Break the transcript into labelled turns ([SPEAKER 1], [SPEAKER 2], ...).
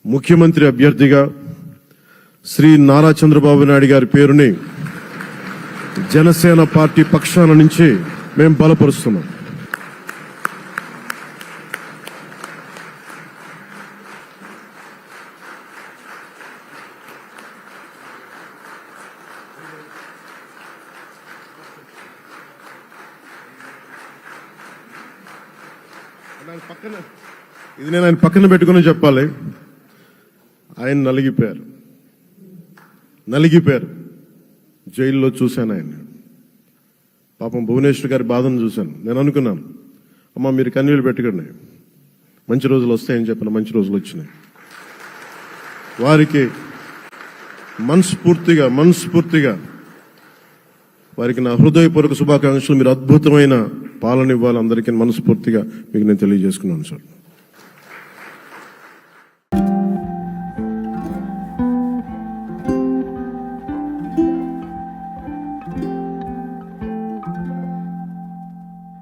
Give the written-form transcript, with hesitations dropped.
[SPEAKER 1] ముఖ్యమంత్రి అభ్యర్థిగా శ్రీ నారా చంద్రబాబు నాయుడు గారి పేరుని జనసేన పార్టీ పక్షాన నుంచి మేము బలపరుస్తున్నాం. ఇది నేను ఆయన పక్కన పెట్టుకుని చెప్పాలి. ఆయన నలిగిపోయారు. జైల్లో చూశాను ఆయన. పాపం భువనేశ్వర్ గారి బాధను చూశాను. నేను అనుకున్నాను, అమ్మ మీరు కన్నీళ్ళు పెట్టుకోండి, మంచి రోజులు వస్తాయని చెప్పిన మంచి రోజులు వచ్చినాయి. వారికి మనస్ఫూర్తిగా వారికి నా హృదయపూర్వక శుభాకాంక్షలు. మీరు అద్భుతమైన పాలన ఇవ్వాలి అందరికీ మనస్ఫూర్తిగా మీకు నేను తెలియజేసుకున్నాను సార్.